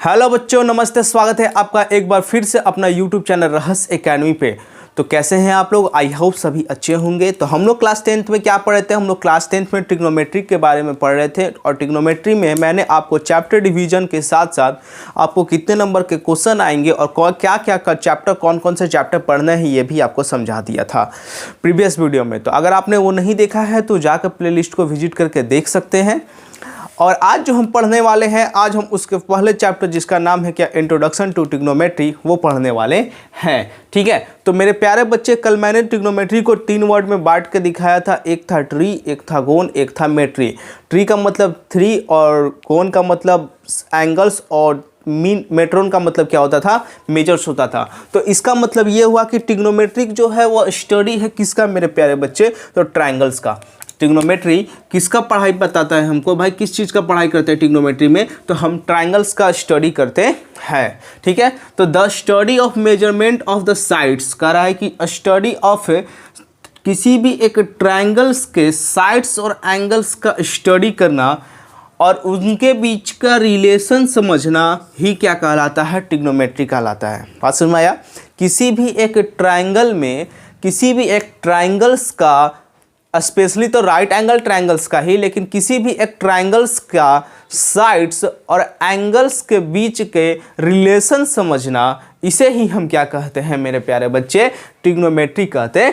Hello बच्चों, नमस्ते। स्वागत है आपका एक बार फिर से अपना यूट्यूब चैनल रहस्य एकेडमी पे। तो कैसे हैं आप लोग? आई होप सभी अच्छे होंगे। तो हम लोग क्लास 10th में क्या पढ़ रहे थे? हम लोग क्लास 10th में ट्रिग्नोमेट्री के बारे में पढ़ रहे थे। और ट्रिग्नोमेट्री में मैंने आपको चैप्टर डिवीजन के साथ साथ आपको कितने नंबर के क्वेश्चन आएंगे और क्या क्या चैप्टर, कौन कौन से चैप्टर पढ़ने हैं, ये भी आपको समझा दिया था प्रीवियस वीडियो में। तो अगर आपने वो नहीं देखा है तो जाकर प्लेलिस्ट को विजिट करके देख सकते हैं। और आज जो हम पढ़ने वाले हैं, आज हम उसके पहले चैप्टर जिसका नाम है क्या, इंट्रोडक्शन टू ट्रिग्नोमेट्री, वो पढ़ने वाले हैं। ठीक है, तो मेरे प्यारे बच्चे, कल मैंने ट्रिग्नोमेट्री को 3 वर्ड में बांट के दिखाया था। एक था ट्री, एक था गोन, एक था मेट्री। ट्री का मतलब 3 और गोन का मतलब एंगल्स और मेट्रोन का मतलब क्या होता था, मेजर्स होता था। तो इसका मतलब ये हुआ कि ट्रिग्नोमेट्रिक जो है वो स्टडी है किसका मेरे प्यारे बच्चे, तो ट्रायंगल्स का। ट्रिग्नोमेट्री किसका पढ़ाई बताता है हमको? भाई किस चीज़ का पढ़ाई करते हैं ट्रिग्नोमेट्री में? तो हम ट्रायंगल्स का स्टडी करते हैं। ठीक है, तो the study of measurement of the sides कह रहा है कि स्टडी ऑफ किसी भी एक ट्रायंगल्स के साइड्स और एंगल्स का स्टडी करना और उनके बीच का रिलेशन समझना ही क्या कहलाता है, ट्रिग्नोमेट्री कहलाता है। बात समझ में आया? किसी भी एक ट्रायंगल में, किसी भी एक ट्रायंगल्स का, स्पेशली तो राइट एंगल ट्रायंगल्स का ही, लेकिन किसी भी एक ट्रायंगल्स का साइड्स और एंगल्स के बीच के रिलेशन समझना, इसे ही हम क्या कहते हैं मेरे प्यारे बच्चे, ट्रिग्नोमेट्री कहते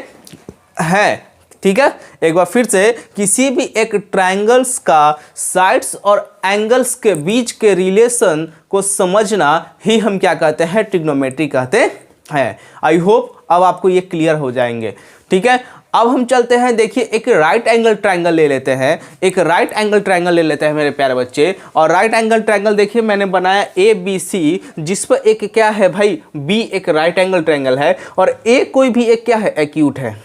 हैं। ठीक है, एक बार फिर से, किसी भी एक ट्रायंगल्स का साइड्स और एंगल्स के बीच के रिलेशन को समझना ही हम क्या कहते हैं, ट्रिग्नोमेट्री कहते हैं। आई होप अब आपको ये क्लियर हो जाएंगे। ठीक है, अब हम चलते हैं। देखिए, एक राइट एंगल ट्रायंगल ले लेते हैं, एक राइट एंगल ट्रायंगल ले लेते हैं मेरे प्यारे बच्चे। और राइट एंगल ट्रायंगल देखिए मैंने बनाया ABC, जिस पर एक क्या है भाई, B एक राइट एंगल ट्रायंगल है और A कोई भी एक क्या है, एक्यूट है।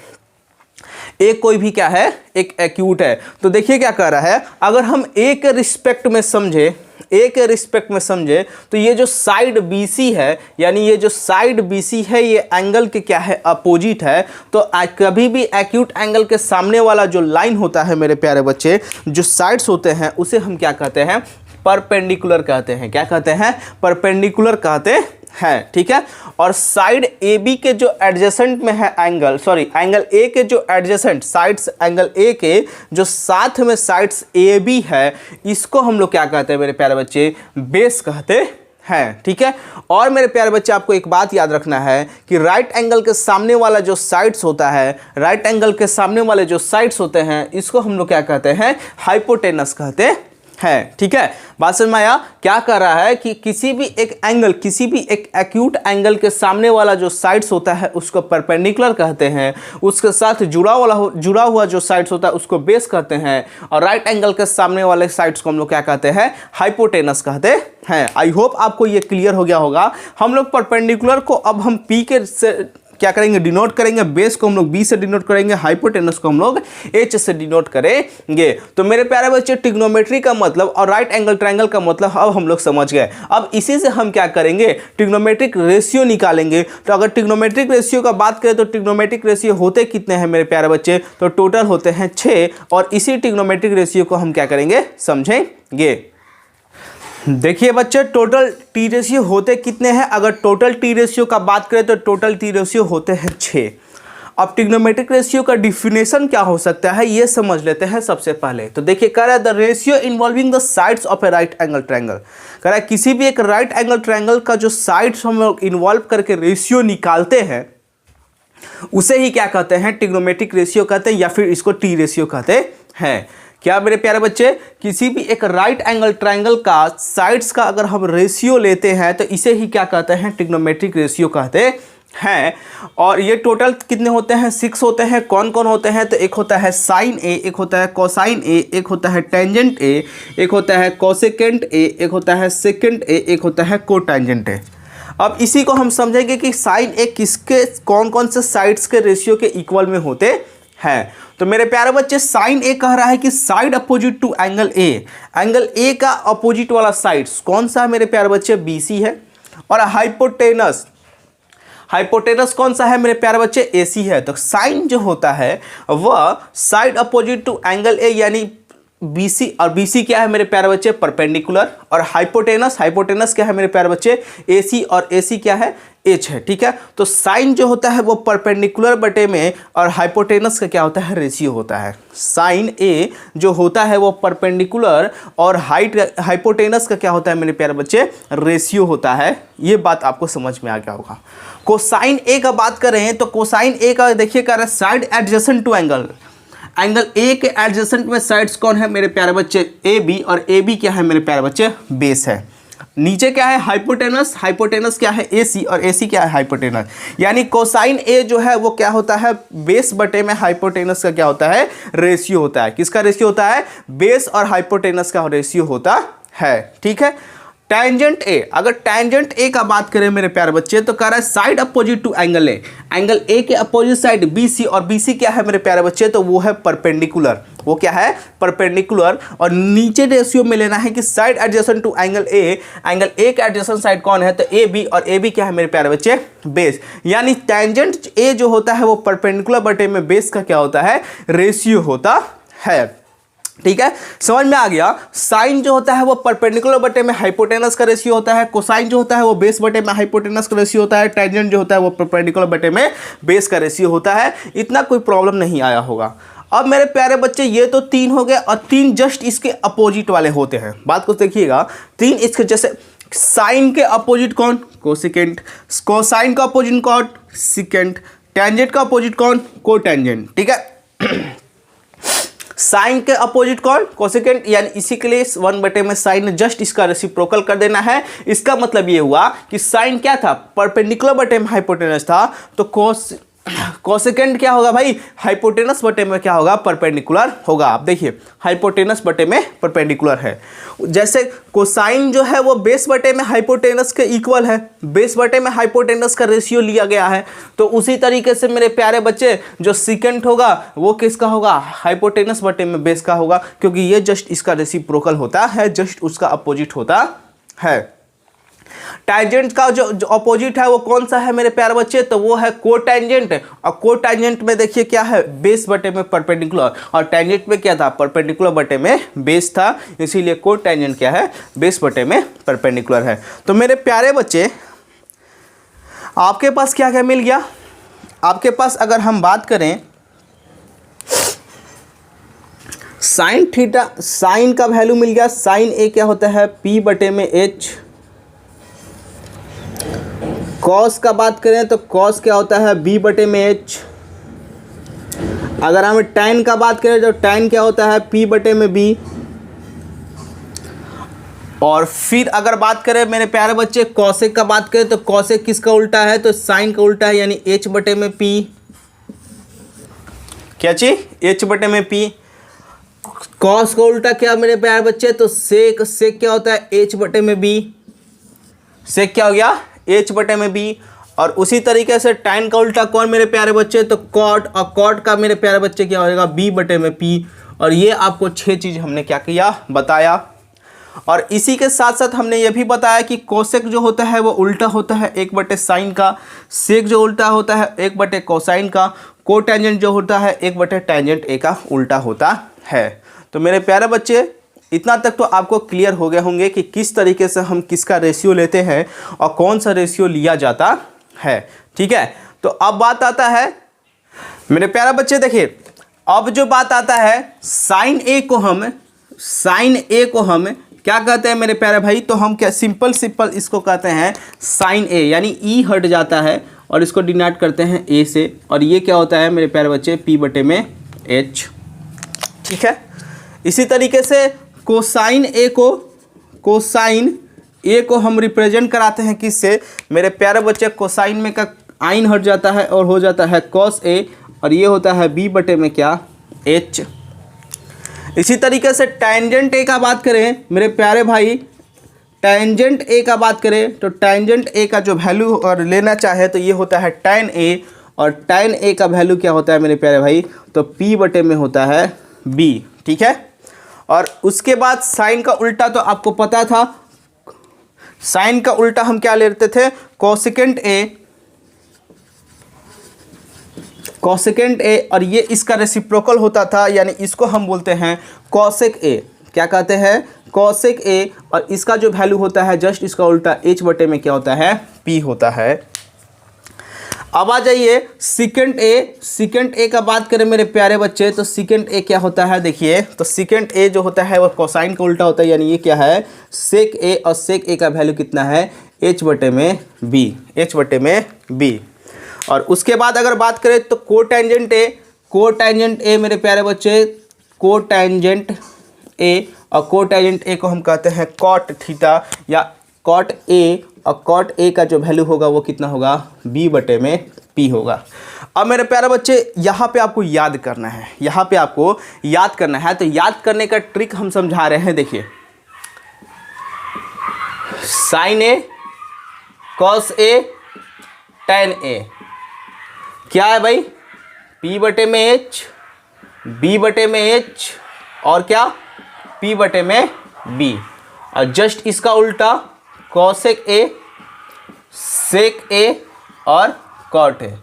एक कोई भी क्या है, एक एक्यूट है। तो देखिए क्या कह रहा है, अगर हम A के रिस्पेक्ट में समझे, A के रिस्पेक्ट में समझे, तो ये जो साइड BC है, यानी ये जो साइड BC है, ये एंगल के क्या है, अपोजिट है। तो कभी भी एक्यूट एंगल के सामने वाला जो लाइन होता है मेरे प्यारे बच्चे, जो साइड्स होते हैं, उसे हम क्या कहते हैं, परपेंडिकुलर कहते हैं। क्या कहते हैं? परपेंडिकुलर कहते हैं। ठीक है, और साइड AB के जो एडजेसेंट में है एंगल, एंगल A के जो एडजेसेंट साइड्स, एंगल A के जो साथ में साइड्स AB है, इसको हम लोग क्या कहते हैं मेरे प्यारे बच्चे, बेस कहते हैं। ठीक है, और मेरे प्यारे बच्चे आपको एक बात याद रखना है कि राइट एंगल के सामने वाला जो साइड्स होता है, राइट एंगल के सामने वाले जो साइड्स होते हैं, इसको हम लोग क्या कहते हैं, हाइपोटेनस कहते हैं। ठीक है, बात समझ में आया? क्या कर रहा है कि किसी भी एक एंगल, किसी भी एक एक्यूट एंगल के सामने वाला जो साइड्स होता है उसको परपेंडिकुलर कहते हैं, उसके साथ जुड़ा हुआ जो साइड्स होता है उसको बेस कहते हैं, और राइट एंगल के सामने वाले साइड्स को हम लोग क्या कहते हैं, हाइपोटेनस कहते हैं। आई होप आपको ये क्लियर हो गया होगा। हम लोग परपेंडिकुलर को अब हम P के से क्या करेंगे, डिनोट करेंगे, बेस को हम लोग B से डिनोट करेंगे, हाइपोटेनस को हम लोग H से डिनोट करेंगे। तो मेरे प्यारे बच्चे, ट्रिग्नोमेट्री का मतलब और राइट एंगल ट्रायंगल का मतलब अब हम लोग समझ गए। अब इसी से हम क्या करेंगे, ट्रिग्नोमेट्रिक रेशियो निकालेंगे। तो अगर ट्रिग्नोमेट्रिक रेशियो का बात करें तो ट्रिग्नोमेट्रिक रेशियो होते कितने हैं मेरे प्यारे बच्चे, तो टोटल होते हैं 6। और इसी ट्रिग्नोमेट्रिक रेशियो को हम क्या करेंगे, समझेंगे। देखिए बच्चे, टोटल टी रेशियो होते कितने हैं? अगर टोटल टी रेशियो का बात करें तो टोटल टी रेशियो होते हैं 6। अब ट्रिग्नोमेट्रिक रेशियो का डिफिनेशन क्या हो सकता है, ये समझ लेते हैं सबसे पहले। तो देखिए, कह रहा है the ratio involving the sides of A right angle triangle. कह रहा है किसी भी एक राइट एंगल ट्रायंगल का जो साइड्स हम लोग इन्वॉल्व करके रेशियो निकालते हैं, उसे ही क्या कहते हैं, ट्रिग्नोमेट्रिक रेशियो कहते हैं, या फिर इसको टी रेशियो कहते हैं। क्या मेरे प्यारे बच्चे, किसी भी एक राइट एंगल ट्रायंगल का साइड्स का अगर हम रेशियो लेते हैं तो इसे ही क्या कहते हैं, ट्रिग्नोमेट्रिक रेशियो कहते हैं। और ये टोटल कितने होते हैं, 6 होते हैं। कौन कौन होते हैं? तो एक होता है साइन A, एक होता है कोसाइन A, एक होता है टेंजेंट A, एक होता है कोसेकेंट A, एक होता है सेकेंट A, एक होता है कोटेंजेंट A। अब इसी को हम समझेंगे कि साइन A किसके, कौन कौन से साइड्स के रेशियो के इक्वल में होते हैं। तो मेरे प्यारे बच्चे, साइन A कह रहा है कि side opposite to angle A, angle A का अपोजिट वाला साइड्स कौन सा है मेरे प्यारे बच्चे, BC है। और हाइपोटेनस, हाइपोटेनस कौन सा है मेरे प्यारे बच्चे, AC है। तो साइन जो होता है वह side opposite to angle A, यानी BC, और BC क्या है मेरे प्यारे बच्चे, परपेंडिकुलर, और हाइपोटेनस, हाइपोटेनस क्या है मेरे प्यारे बच्चे, AC, और AC क्या है, H है। ठीक है, तो साइन जो होता है वो परपेंडिकुलर बटे में, और हाइपोटेनस का क्या होता है, रेशियो होता है। साइन A जो होता है वो परपेंडिकुलर, और हाइपोटेनस का क्या होता है मेरे प्यारे बच्चे, रेशियो होता है। ये बात आपको समझ में आ गया होगा। कोसाइन A का बात करें तो कोसाइन A का देखिए क्या है, side adjacent to angle, angle A के एडजेसेंट में साइड्स कौन है मेरे प्यारे बच्चे, ए बी, और ए बी क्या है मेरे प्यारे बच्चे, बेस है। नीचे क्या है, हाइपोटेनस, हाइपोटेनस क्या है, ए सी, और ए सी क्या है, हाइपोटेनस। यानी कोसाइन ए जो है वो क्या होता है, बेस बटे में हाइपोटेनस का क्या होता है, रेशियो होता है। किसका रेशियो होता है, बेस और हाइपोटेनस का रेशियो होता है। ठीक है, टेंजेंट ए, अगर टेंजेंट ए का बात करें मेरे प्यारे बच्चे तो कह रहा है side opposite to angle A, angle A के अपोजिट साइड BC, और BC क्या है मेरे प्यारे बच्चे, तो वो है परपेंडिकुलर, वो क्या है, परपेंडिकुलर। और नीचे रेशियो में लेना है कि side adjacent to angle A, angle A के एडजेसेंट साइड कौन है, तो AB, और AB क्या है मेरे प्यारे बच्चे, बेस। यानी टेंजेंट ए जो होता है वो परपेंडिकुलर बटे में बेस का क्या होता है, रेशियो होता है। ठीक है, समझ में आ गया। साइन जो होता है वो परपेंडिकुलर बटे में हाइपोटेनस का रेशियो होता है, कोसाइन जो होता है वो बेस बटे में हाइपोटेनस का रेशियो होता है, टेंजेंट जो होता है वो परपेंडिकुलर बटे में बेस का रेशियो होता है। इतना कोई प्रॉब्लम नहीं आया होगा। अब मेरे प्यारे बच्चे ये तो 3 हो गए, और 3 जस्ट इसके अपोजिट वाले होते हैं। बात को देखिएगा, 3 इसके जैसे, साइन के अपोजिट कौन, कोसेकेंट, कोसाइन का अपोजिट कौन, सिकेंट, टेंजेंट का अपोजिट कौन, कोटेंजेंट। ठीक है, साइन के अपोजिट कौन, कोसेकेंट, यानी इसी के लिए 1 बटे में साइन, जस्ट इसका रेसिप्रोकल कर देना है। इसका मतलब ये हुआ कि साइन क्या था, परपेंडिकुलर बटे में हाइपोटेनस था, तो कोसेकेंट क्या होगा भाई, हाइपोटेनस बटे में क्या होगा, परपेंडिकुलर होगा। आप देखिए हाइपोटेनस बटे में परपेंडिकुलर है। जैसे कोसाइन जो है वो बेस बटे में हाइपोटेनस के इक्वल है, बेस बटे में हाइपोटेनस का रेशियो लिया गया है। तो उसी तरीके से मेरे प्यारे बच्चे जो सिकेंट होगा वो किसका होगा, हाइपोटेनस बटे में बेस का होगा, क्योंकि ये जस्ट इसका रेसिप्रोकल होता है, जस्ट उसका अपोजिट होता है। टाइजेंट का जो अपोजिट है वो कौन सा है मेरे प्यारे बच्चे, तो वो है कोटेंजेंट, और कोटेंजेंट में देखिए क्या है, बेस बटे में परपेंडिकुलर, और टेंजेंट में क्या था, परपेंडिकुलर बटे में बेस था, इसीलिए कोटेंजेंट क्या है, बेस बटे में परपेंडिकुलर है। तो मेरे प्यारे बच्चे आपके पास क्या क्या मिल गया, आपके पास अगर हम बात करें साइन थीटा, साइन का वैल्यू मिल गया, साइन ए क्या होता है, P बटे में H। कॉस का बात करें तो कॉस क्या होता है, B बटे में H। अगर हम टैन का बात करें तो टैन क्या होता है, P बटे में B। और फिर अगर बात करें मेरे प्यारे बच्चे कॉसेक का बात करें तो कॉसेक किसका उल्टा है, तो साइन का उल्टा है, यानी H बटे में P। क्या चीज, H बटे में P। कॉस का उल्टा क्या मेरे प्यारे बच्चे, तो सेक, सेक क्या होता है, H बटे में B। सेक क्या हो गया, H बटे में B। और उसी तरीके से टैन का उल्टा कौन मेरे प्यारे बच्चे, तो कॉट, और कॉट का मेरे प्यारे बच्चे क्या होगा, B बटे में P। और ये आपको 6 चीज़ हमने क्या किया, बताया। और इसी के साथ साथ हमने ये भी बताया कि कोसेक जो होता है वो उल्टा होता है 1 बटे साइन का, सेक जो उल्टा होता है 1 बटे कोसाइन का, कोटेंजेंट जो होता है 1 बटे टेंजेंट ए का उल्टा होता है। तो मेरे प्यारे बच्चे इतना तक तो आपको क्लियर हो गए होंगे कि किस तरीके से हम किसका रेशियो लेते हैं और कौन सा रेशियो लिया जाता है। ठीक है, तो अब बात आता है मेरे प्यारे बच्चे, देखिए अब जो बात आता है साइन ए को हम क्या कहते हैं मेरे प्यारे भाई, तो हम क्या सिंपल इसको कहते हैं साइन ए, यानी ई हट जाता है और इसको डिनोट करते हैं ए से, और ये क्या होता है मेरे प्यारे बच्चे, P बटे में H। ठीक है, इसी तरीके से कोसाइन ए को हम रिप्रेजेंट कराते हैं किससे मेरे प्यारे बच्चे, कोसाइन में का आइन हट जाता है और हो जाता है कॉस ए, और ये होता है B बटे में क्या, H। इसी तरीके से टेंजेंट ए का बात करें मेरे प्यारे भाई, टेंजेंट ए का बात करें तो टेंजेंट ए का जो वैल्यू और लेना चाहे तो ये होता है tan ए, और tan ए का वैल्यू क्या होता है मेरे प्यारे भाई, तो P बटे में होता है B। ठीक है, और उसके बाद साइन का उल्टा तो आपको पता था, साइन का उल्टा हम क्या लेते थे, कोसेकेंट ए, कोसेकेंट ए, और ये इसका रेसिप्रोकल होता था, यानी इसको हम बोलते हैं कोसेक ए। क्या कहते हैं? कोसेक ए। और इसका जो वैल्यू होता है जस्ट इसका उल्टा h बटे में क्या होता है? p होता है। अब आ जाइए सेकेंड ए। सेकेंड ए का बात करें मेरे प्यारे बच्चे, तो सेकेंड ए क्या होता है? देखिए, तो सेकेंड ए जो होता है वो कोसाइन का उल्टा होता है, यानी ये क्या है? सेक ए। और सेक ए का वैल्यू कितना है? h बटे में b, h बटे में b। और उसके बाद अगर बात करें तो कोटेंजेंट ए। कोटेंजेंट ए मेरे प्यारे बच्चे, कोटेंजेंट ए, और कोटेंजेंट ए को हम कहते हैं कॉट थीटा या कॉट ए। और कॉट ए का जो वैल्यू होगा वो कितना होगा? b बटे में p होगा। अब मेरे प्यारे बच्चे यहाँ पे आपको याद करना है, यहाँ पे आपको याद करना है। तो याद करने का ट्रिक हम समझा रहे हैं। देखिए, sign A, cos A, ten ए, क्या है भाई? p बटे में h, b बटे में h, और क्या? p बटे में b। और जस्ट इसका उल्टा कोसेक ए, सेक ए और कॉट ए।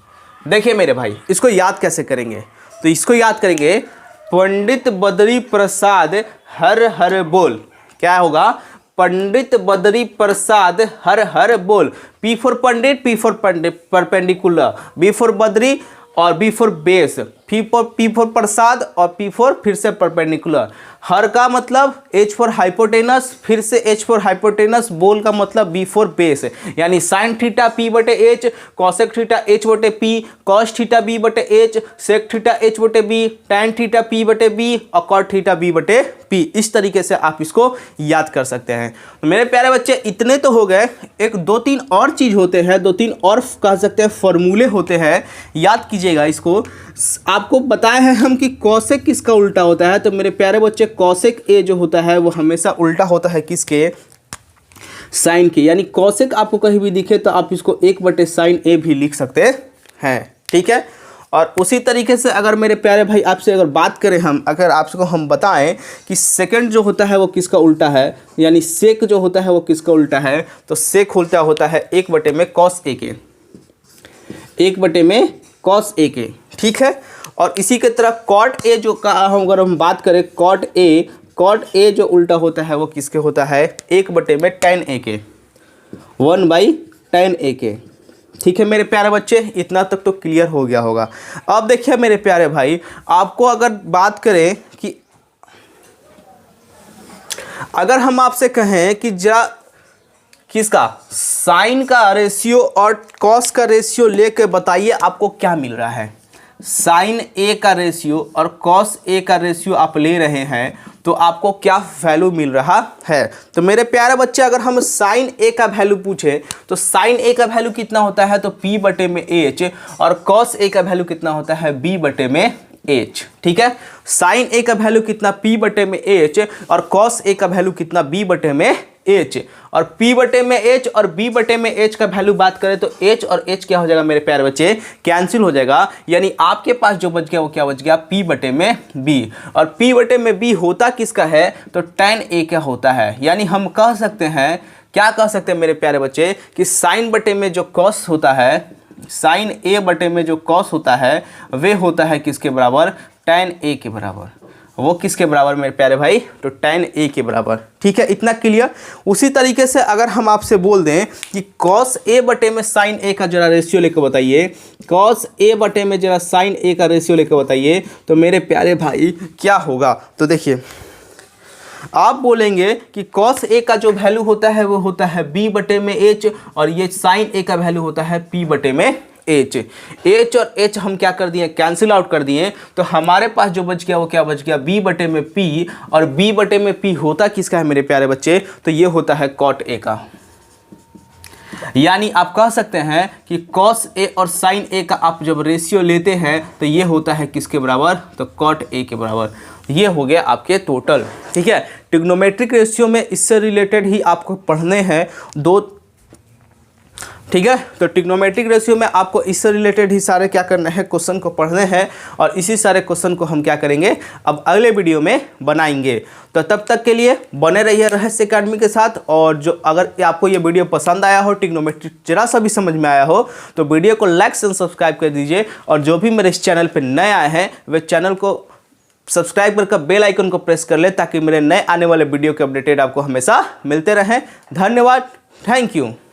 देखिए मेरे भाई, इसको याद कैसे करेंगे? तो इसको याद करेंगे, पंडित बद्री प्रसाद हर हर बोल। क्या होगा? पंडित बद्री प्रसाद हर हर बोल। P for Pandit, P for perpendicular, B for Badri और B for base, P for Prasad और P फॉर फिर से परपेंडिकुलर। हर का मतलब H फॉर हाइपोटेनस, फिर से H फॉर हाइपोटेनस, बोल का मतलब B फॉर बेस। यानी साइन थीटा P बटे H, कॉसेक थीटा H बटे P, कॉस थीटा B बटे H, सेक थीटा H बटे B, टैन थीटा P बटे B और कॉट थीटा B बटे P। इस तरीके से आप इसको याद कर सकते हैं। तो मेरे प्यारे बच्चे इतने तो हो गए, एक दो तीन और चीज़ होते हैं, दो तीन और कह सकते हैं फॉर्मूले होते हैं, याद कीजिएगा इसको। आपको बताया है हम कि कॉसेक किसका उल्टा होता है। तो मेरे प्यारे बच्चे कॉसेक ए जो होता है वो हमेशा उल्टा होता है किसके? साइन के। यानी कॉसेक आपको कहीं भी दिखे तो आप इसको 1 बटे साइन ए भी लिख सकते हैं। ठीक है। और उसी तरीके से अगर मेरे प्यारे भाई आपसे अगर बात करें हम, अगर आपको हम बताएं कि सेकंड जो होता है वो किसका उल्टा है, यानी सेक जो होता है वो किसका उल्टा है, तो सेक उल्टा होता है 1 बटे में कॉस ए के, 1 बटे में कॉस ए के। ठीक है। और इसी के तरह कॉट ए जो का अगर हम बात करें, कॉट ए जो उल्टा होता है वो किसके होता है? 1 बटे में टेन ए के, 1 बाई टेन ए के। ठीक है मेरे प्यारे बच्चे, इतना तक तो क्लियर हो गया होगा। अब देखिए मेरे प्यारे भाई, आपको अगर बात करें कि अगर हम आपसे कहें कि जरा किसका साइन का रेशियो और कॉस का रेशियो लेके बताइए आपको क्या मिल रहा है। साइन ए का रेशियो और कॉस ए का रेशियो आप ले रहे हैं तो आपको क्या वैल्यू मिल रहा है। तो मेरे प्यारे बच्चे अगर हम साइन ए का वैल्यू पूछे तो साइन ए का वैल्यू कितना होता है? तो p बटे में h, और कॉस ए का वैल्यू कितना होता है? b बटे में h। ठीक है। साइन ए का वैल्यू कितना? p बटे में h, और कॉस ए का वैल्यू कितना? b बटे में h। और p बटे में h और b बटे में h का वैल्यू बात करें तो h और h क्या हो जाएगा मेरे प्यारे बच्चे? कैंसिल हो जाएगा। यानी आपके पास जो बच गया वो क्या बच गया? p बटे में b। और p बटे में b होता किसका है? तो tan a क्या होता है। यानी हम कह सकते हैं, क्या कह सकते हैं मेरे प्यारे बच्चे, कि साइन बटे में जो कॉस होता है, साइन a बटे में जो कॉस होता है वे होता है किसके बराबर? tan a के बराबर। वो किसके बराबर मेरे प्यारे भाई? तो tan a के बराबर। ठीक है, इतना क्लियर। उसी तरीके से अगर हम आपसे बोल दें कि cos a बटे में sin a का जरा रेशियो लेकर बताइए, cos a बटे में जरा sin a का रेशियो लेकर बताइए, तो मेरे प्यारे भाई क्या होगा? तो देखिए, आप बोलेंगे कि cos a का जो वैल्यू होता है वो होता है b बटे में h, और ये sin a का वैल्यू होता है p बटे में h। h और h हम क्या कर दिए? कैंसिल आउट कर दिए। तो हमारे पास जो बच गया वो क्या बच गया? b बटे में p, और b बटे में p होता किसका है मेरे प्यारे बच्चे? तो ये होता है cot a का। यानी आप कह सकते हैं कि cos a और sin a का आप जब रेशियो लेते हैं तो ये होता है किसके बराबर? तो cot a के बराबर। ये हो गया आपके टोटल। ठीक है। ट्रिग्नोमेट्रिक रेशियो में इससे रिलेटेड ही आपको पढ़ने हैं दो ठीक है। तो ट्रिग्नोमेट्रिक रेशियो में आपको इससे रिलेटेड ही सारे क्या करना है, क्वेश्चन को पढ़ने हैं और इसी सारे क्वेश्चन को हम क्या करेंगे अब अगले वीडियो में बनाएंगे। तो तब तक के लिए बने रहिए रहस्य एकेडमी के साथ। और जो अगर आपको ये वीडियो पसंद आया हो, ट्रिग्नोमेट्रिक जरा सा भी समझ में आया हो, तो वीडियो को लाइक एंड सब्सक्राइब कर दीजिए। और जो भी मेरे इस चैनल पर नए आए हैं वे चैनल को सब्सक्राइब करके बेल आइकन को प्रेस कर ले, ताकि मेरे नए आने वाले वीडियो के अपडेटेड आपको हमेशा मिलते रहें। धन्यवाद, थैंक यू।